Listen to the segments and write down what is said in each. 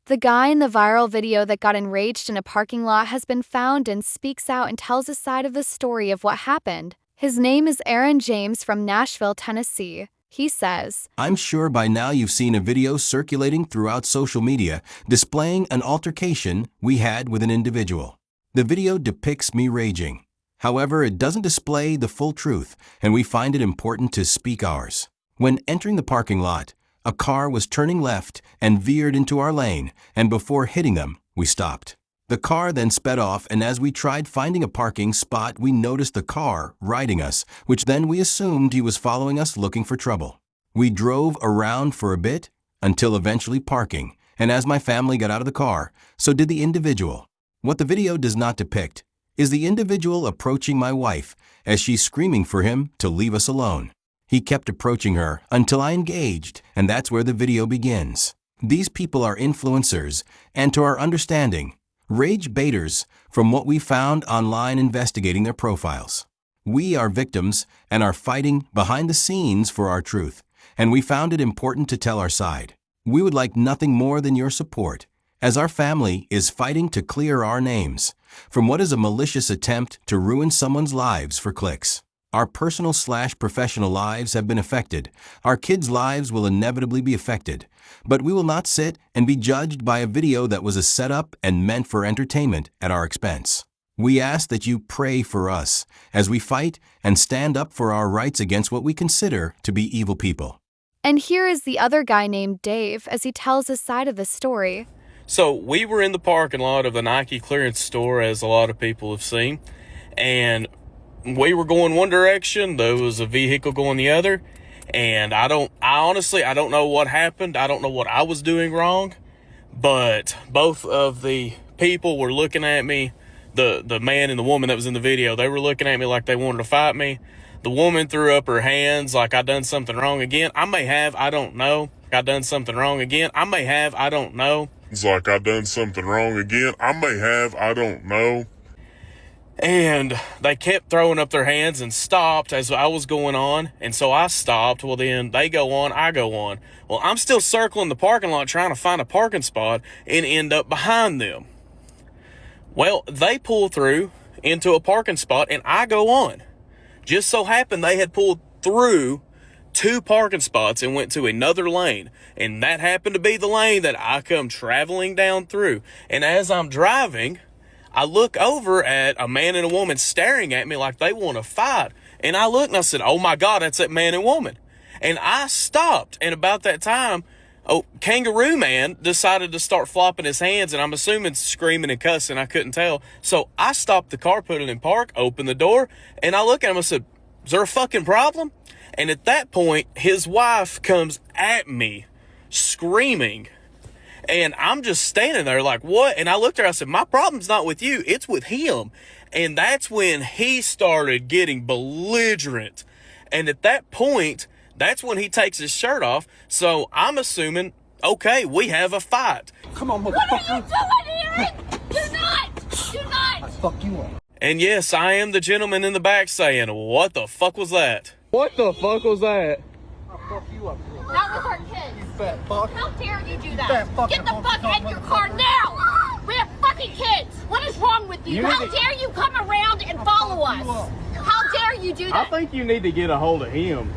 The guy in the viral video that got enraged in a parking lot has been found and speaks out and tells a side of the story of what happened. His name is Aaron James from Nashville, Tennessee. He says, I'm sure by now you've seen a video circulating throughout social media displaying an altercation we had with an individual. The video depicts me raging. However, it doesn't display the full truth, and we find it important to speak ours. When entering the parking lot, a car was turning left and veered into our lane, and before hitting them, we stopped. The car then sped off, and as we tried finding a parking spot, we noticed the car riding us, which then we assumed he was following us looking for trouble. We drove around for a bit until eventually parking, and as my family got out of the car, so did the individual. What the video does not depict is the individual approaching my wife as she's screaming for him to leave us alone. He kept approaching her until I engaged, and that's where the video begins. These people are influencers, and to our understanding, rage baiters from what we found online investigating their profiles. We are victims and are fighting behind the scenes for our truth, and we found it important to tell our side. We would like nothing more than your support, as our family is fighting to clear our names from what is a malicious attempt to ruin someone's lives for clicks. Our personal/professional lives have been affected. Our kids' lives will inevitably be affected. But we will not sit and be judged by a video that was a setup and meant for entertainment at our expense. We ask that you pray for us as we fight and stand up for our rights against what we consider to be evil people. and here is the other guy named Dave as he tells his side of the story. So we were in the parking lot of the Nike clearance store, as a lot of people have seen, and we were going one direction, there was a vehicle going the other, and I honestly don't know what happened. I don't know what I was doing wrong, but both of the people were looking at me. The man and the woman that was in the video, they were looking at me like they wanted to fight me. The woman threw up her hands like I done something wrong again. I may have, I don't know. I done something wrong again. I may have, I don't know. It's like I done something wrong again. I may have, I don't know. And they kept throwing up their hands and stopped as I was going on. And so I stopped. Well, then they go on, I go on. Well, I'm still circling the parking lot trying to find a parking spot and end up behind them. Well, they pull through into a parking spot and I go on. Just so happened they had pulled through 2 parking spots and went to another lane. And that happened to be the lane that I come traveling down through. And as I'm driving, I look over at a man and a woman staring at me like they want to fight. And I look and I said, oh my God, that's that man and woman. And I stopped. And about that time, Kangaroo Man decided to start flopping his hands, and I'm assuming screaming and cussing. I couldn't tell. So I stopped the car, put it in park, opened the door, and I look at him and said, is there a fucking problem? And at that point, his wife comes at me screaming. And I'm just standing there like, what? And I looked at her, I said, my problem's not with you, it's with him. And that's when he started getting belligerent. And at that point, that's when he takes his shirt off. So I'm assuming, okay, we have a fight. Come on, motherfucker. What are you doing, Aaron? Do not! Do not! I fuck you up. And yes, I am the gentleman in the back saying, what the fuck was that? What the fuck was that? I'll fuck you up. Not with our kids. You fat fuck. How dare you do fat that? fucking Get the fuck honky-tonk out of your car now! We have fucking kids! What is wrong with you? How dare you come around and follow us? How dare you do I that? think you need to get a hold of him.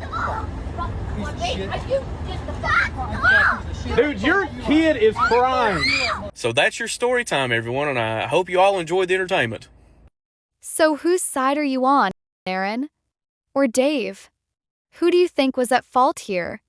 Dude, your kid is crying. So that's your story time, everyone, and I hope you all enjoyed the entertainment. So whose side are you on, Aaron? Or Dave? Who do you think was at fault here?